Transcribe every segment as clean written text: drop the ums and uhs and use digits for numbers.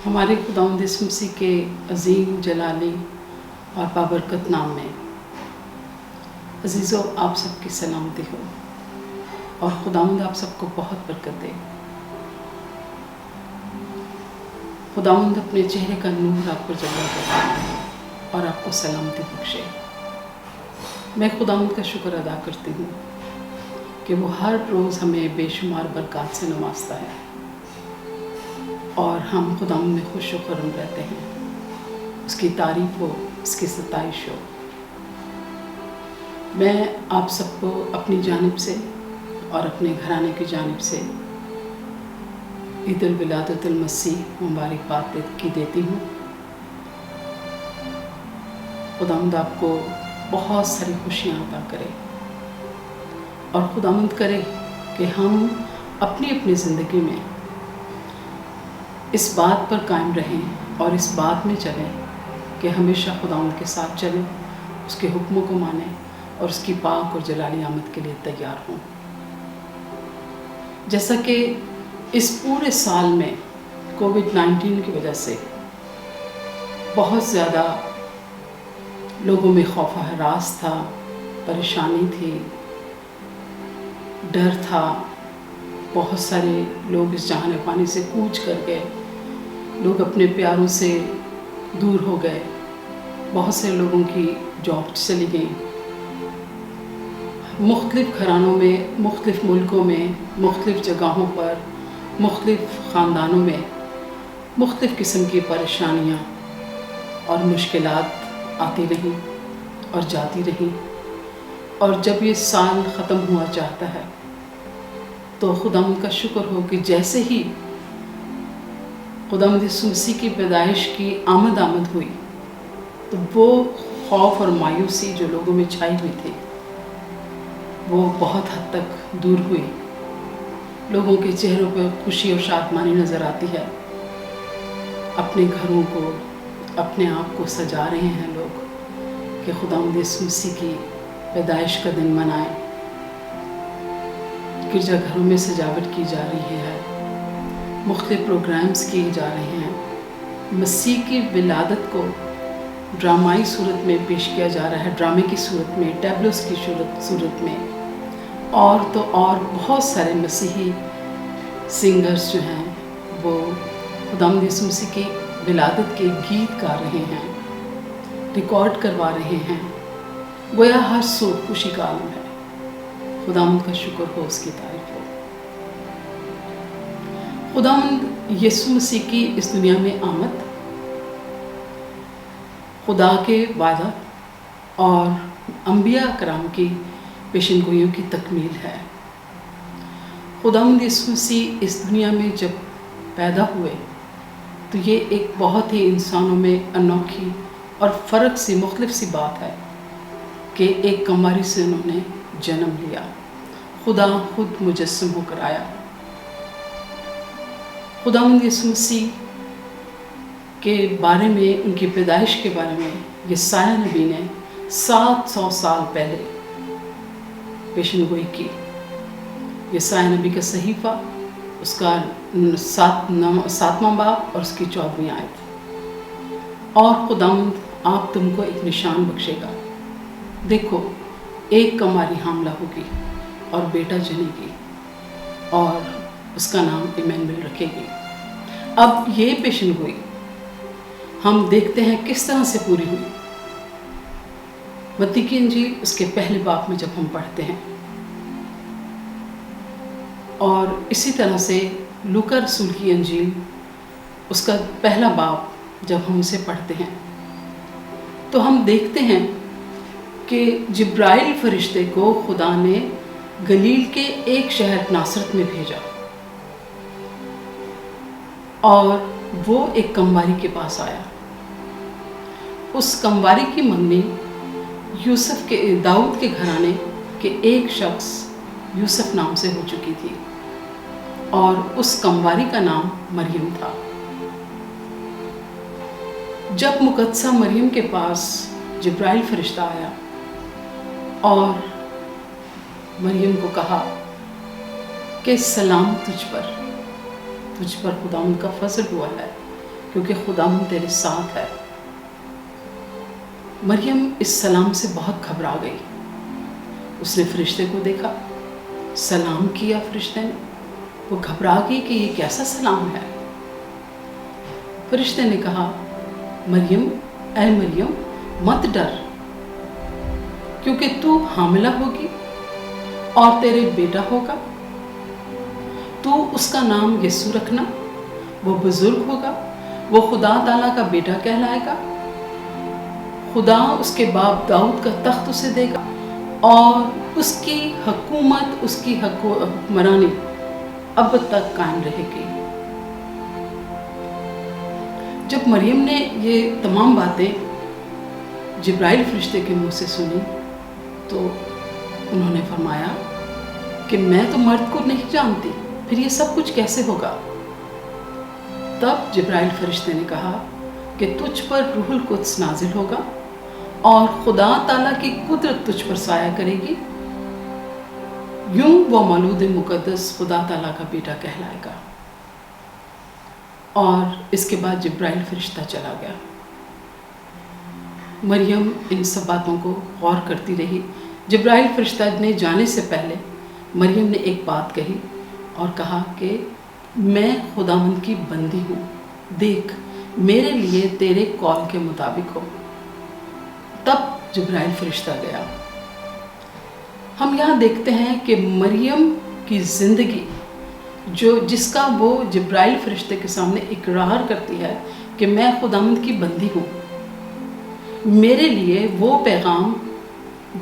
ہمارے خداوند یسوع مسیح کے عظیم جلالی اور بابرکت نام میں عزیزو آپ سب کی سلامتی ہو اور خداوند آپ سب کو بہت برکت دے۔ خداوند اپنے چہرے کا نور آپ پر جلوہ کرے اور آپ کو سلامتی بخشے۔ میں خداوند کا شکر ادا کرتی ہوں کہ وہ ہر روز ہمیں بے شمار برکات سے نوازتا ہے اور ہم خداوند میں خوش و خرم رہتے ہیں۔ اس کی تعریف ہو، اس کی ستائش ہو۔ میں آپ سب کو اپنی جانب سے اور اپنے گھرانے کی جانب سے عید الولادت المسیح مبارکباد دیتی ہوں۔ خداوند آپ کو بہت ساری خوشیاں عطا کرے اور خداوند کرے کہ ہم اپنی اپنی زندگی میں اس بات پر قائم رہیں اور اس بات میں چلیں کہ ہمیشہ خداوند کے ساتھ چلیں، اس کے حکموں کو مانیں اور اس کی پاک اور جلالی آمد کے لیے تیار ہوں۔ جیسا کہ اس پورے سال میں کووڈ-19 کی وجہ سے بہت زیادہ لوگوں میں خوف و ہراس تھا، پریشانی تھی، ڈر تھا، بہت سارے لوگ اس جہان فانی سے کوچ کر گئے، لوگ اپنے پیاروں سے دور ہو گئے، بہت سے لوگوں کی جاب چلی گئیں، مختلف گھرانوں میں، مختلف ملکوں میں، مختلف جگہوں پر، مختلف خاندانوں میں مختلف قسم کی پریشانیاں اور مشکلات آتی رہیں اور جاتی رہیں۔ اور جب یہ سال ختم ہوا چاہتا ہے تو خداوند کا شکر ہو کہ جیسے ہی خداوند یسوع مسیح کی پیدائش کی آمد ہوئی تو وہ خوف اور مایوسی جو لوگوں میں چھائی ہوئی تھی وہ بہت حد تک دور ہوئی۔ لوگوں کے چہروں پر خوشی اور شادمانی نظر آتی ہے، اپنے گھروں کو، اپنے آپ کو سجا رہے ہیں لوگ کہ خداوند یسوع مسیح کی پیدائش کا دن منائیں۔ گرجا گھروں میں سجاوٹ کی جا رہی ہے، مختلف پروگرامز کیے جا رہے ہیں، مسیح کی ولادت کو ڈرامائی صورت میں پیش کیا جا رہا ہے، ڈرامے کی صورت میں، ٹیبلوز کی صورت میں، اور تو اور بہت سارے مسیحی سنگرز جو ہیں وہ خداوند یسوع مسیح کی ولادت کے گیت گا رہے ہیں، ریکارڈ کروا رہے ہیں، گویا ہر سو خوشی کا عالم ہے۔ خداوند کا شکر ہو، اس کی تعریف ہو۔ خداوند یسوع مسیح کی اس دنیا میں آمد خدا کے وعدہ اور انبیاء کرام کی پیشن گوئیوں کی تکمیل ہے۔ خداوند یسوع مسیح اس دنیا میں جب پیدا ہوئے تو یہ ایک بہت ہی انسانوں میں انوکھی اور فرق سی، مختلف سی بات ہے کہ ایک کماری سے انہوں نے جنم لیا، خدا خود مجسم ہو کر آیا۔ خداوند یسوع مسیح کے بارے میں، ان کی پیدائش کے بارے میں یسایہ نبی نے 700 سال پہلے پیشن گوئی کی۔ یسایہ نبی کا صحیفہ، اس کا 7واں باب اور اس کی 14ویں آیت۔ اور خداوند آپ تم کو ایک نشان بخشے گا، دیکھو ایک کماری حاملہ ہوگی اور بیٹا جنے گی اور اس کا نام ایمینویل رکھے گی۔ اب یہ پیشن گوئی ہم دیکھتے ہیں کس طرح سے پوری ہوئی۔ متی کی انجیل اس کے پہلے باب میں جب ہم پڑھتے ہیں، اور اسی طرح سے لوکا رسول کی انجیل اس کا پہلا باب جب ہم اسے پڑھتے ہیں تو ہم دیکھتے ہیں کہ جبرائیل فرشتے کو خدا نے گلیل کے ایک شہر ناصرت میں بھیجا اور وہ ایک کمواری کے پاس آیا۔ اس کمواری کی منگنی داؤد کے گھرانے کے ایک شخص یوسف نام سے ہو چکی تھی اور اس کمواری کا نام مریم تھا۔ جب مقدسہ مریم کے پاس جبرائیل فرشتہ آیا اور مریم کو کہا کہ سلام تجھ پر خداوند کا فضل ہوا ہے، کیونکہ خداوند تیرے ساتھ ہے۔ مریم اس سلام سے بہت گھبرا گئی۔ اس نے فرشتے کو دیکھا، سلام کیا فرشتے نے، وہ گھبرا گئی کہ یہ کیسا سلام ہے۔ فرشتے نے کہا، مریم، اے مریم مت ڈر، کیونکہ تو حاملہ ہوگی اور تیرے بیٹا ہوگا، تو اس کا نام یسوع رکھنا، وہ بزرگ ہوگا، وہ خدا تعالیٰ کا بیٹا کہلائے گا، خدا اس کے باپ داؤد کا تخت اسے دے گا اور اس کی حکومت، اس کی حکمرانی اب تک قائم رہے گی۔ جب مریم نے یہ تمام باتیں جبرائیل فرشتے کے منہ سے سنی تو انہوں نے فرمایا کہ میں تو مرد کو نہیں جانتی، پھر یہ سب کچھ کیسے ہوگا؟ تب جبرائیل فرشتے نے کہا کہ تجھ پر روح القدس نازل ہوگا اور خدا تعالیٰ کی قدرت تجھ پر سایہ کرے گی، یوں وہ مولود مقدس خدا تعالیٰ کا بیٹا کہلائے گا۔ اور اس کے بعد جبرائیل فرشتہ چلا گیا۔ مریم ان سب باتوں کو غور کرتی رہی۔ جبرائیل فرشتہ نے جانے سے پہلے مریم نے ایک بات کہی اور کہا کہ میں خداوند کی بندی ہوں، دیکھ میرے لیے تیرے قول کے مطابق ہو۔ تب جبرائیل فرشتہ گیا۔ ہم یہاں دیکھتے ہیں کہ مریم کی زندگی جس کا وہ جبرائیل فرشتے کے سامنے اقرار کرتی ہے کہ میں خداوند کی بندی ہوں، میرے لیے وہ پیغام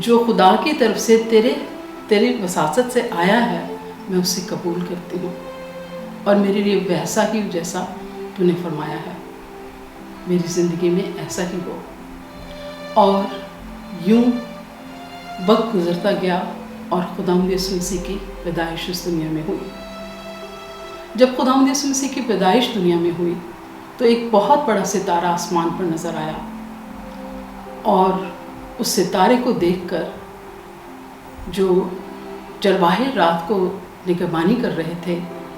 جو خدا کی طرف سے تیرے وساطت سے آیا ہے میں اسے قبول کرتی ہوں، اور میرے لیے ویسا ہی جیسا تو نے فرمایا ہے میری زندگی میں ایسا ہی ہو۔ اور یوں وقت گزرتا گیا اور خداوند یسوع مسیح کی پیدائش اس دنیا میں ہوئی۔ جب خداوند یسوع مسیح کی پیدائش دنیا میں ہوئی تو ایک بہت بڑا ستارہ آسمان پر نظر آیا، اور اس ستارے کو دیکھ کر جو چرواہے رات کو نگہبانی کر رہے تھے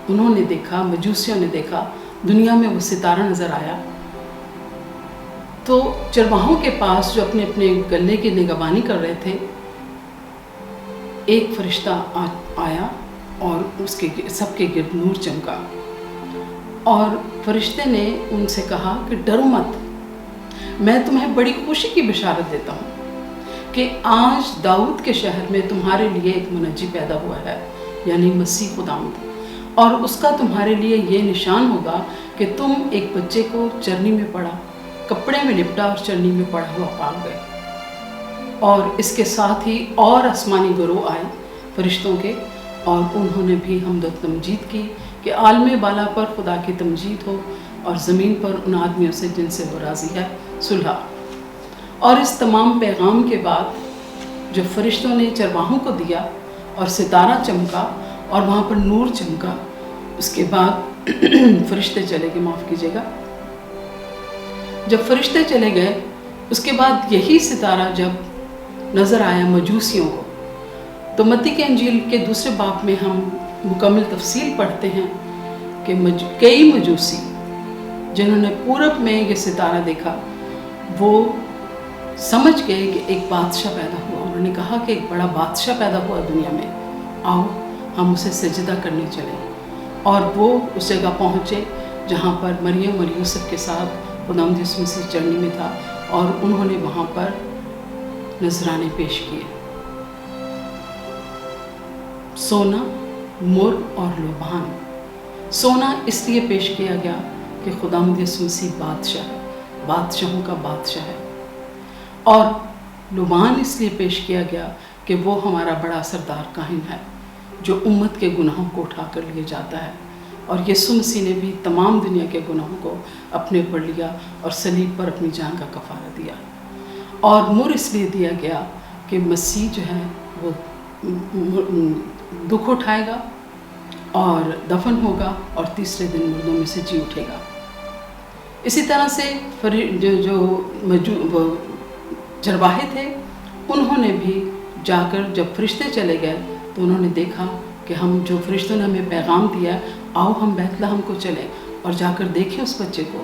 انہوں نے دیکھا، مجوسیوں نے دیکھا، دنیا میں وہ ستارہ نظر آیا۔ تو چرواہوں کے پاس جو اپنے اپنے گلے کی نگہبانی کر رہے تھے، ایک فرشتہ آیا اور اس کے سب کے گرد نور چمکا، اور فرشتے نے ان سے کہا کہ ڈرو مت، میں تمہیں بڑی خوشی کی بشارت دیتا ہوں کہ آج داؤد کے شہر میں تمہارے لیے ایک منجی پیدا ہوا ہے، یعنی مسیح خداوند، اور اس کا تمہارے لیے یہ نشان ہوگا کہ تم ایک بچے کو چرنی میں پڑا، کپڑے میں لپٹا اور چرنی میں پڑا ہوا پا گئے۔ اور اس کے ساتھ ہی اور آسمانی گروہ آئے فرشتوں کے، اور انہوں نے بھی حمد و تمجید کی کہ عالم بالا پر خدا کی تمجید ہو، اور زمین پر ان آدمیوں سے جن سے وہ راضی ہے صلح۔ اور اس تمام پیغام کے بعد جو فرشتوں نے چرواہوں کو دیا اور ستارہ چمکا اور وہاں پر نور چمکا، اس کے بعد فرشتے چلے گئے، معاف کیجیے گا، جب فرشتے چلے گئے اس کے بعد یہی ستارہ جب نظر آیا مجوسیوں کو، تو متی کے انجیل کے دوسرے باب میں ہم مکمل تفصیل پڑھتے ہیں کہ کئی مجوسی جنہوں نے پورب میں یہ ستارہ دیکھا وہ سمجھ گئے کہ ایک بادشاہ پیدا ہوا۔ انہوں نے کہا کہ ایک بڑا بادشاہ پیدا ہوا دنیا میں، آؤ ہم اسے سجدہ کرنے چلیں۔ اور وہ اس جگہ پہنچے جہاں پر مریم اور یوسف کے ساتھ خداوند یسوع مسیح چرنی میں تھا، اور انہوں نے وہاں پر نذرانے پیش کیے، سونا، مر اور لوبان۔ سونا اس لیے پیش کیا گیا کہ خداوند یسوع مسیح بادشاہ ہے، بادشاہوں کا بادشاہ ہے، اور لوبان اس لیے پیش کیا گیا کہ وہ ہمارا بڑا سردار کاہن ہے جو امت کے گناہوں کو اٹھا کر لے جاتا ہے، اور یسوع مسیح نے بھی تمام دنیا کے گناہوں کو اپنے پر لیا اور صلیب پر اپنی جان کا کفارہ دیا۔ اور مر اس لیے دیا گیا کہ مسیح جو ہے وہ دکھ اٹھائے گا اور دفن ہوگا اور تیسرے دن مردوں میں سے جی اٹھے گا۔ اسی طرح سے جو چرواہے تھے انہوں نے بھی جا کر جب فرشتے چلے گئے تو انہوں نے دیکھا کہ ہم جو فرشتوں نے ہمیں پیغام دیا، آؤ ہم بیت لحم کو چلیں اور جا کر دیکھیں اس بچے کو۔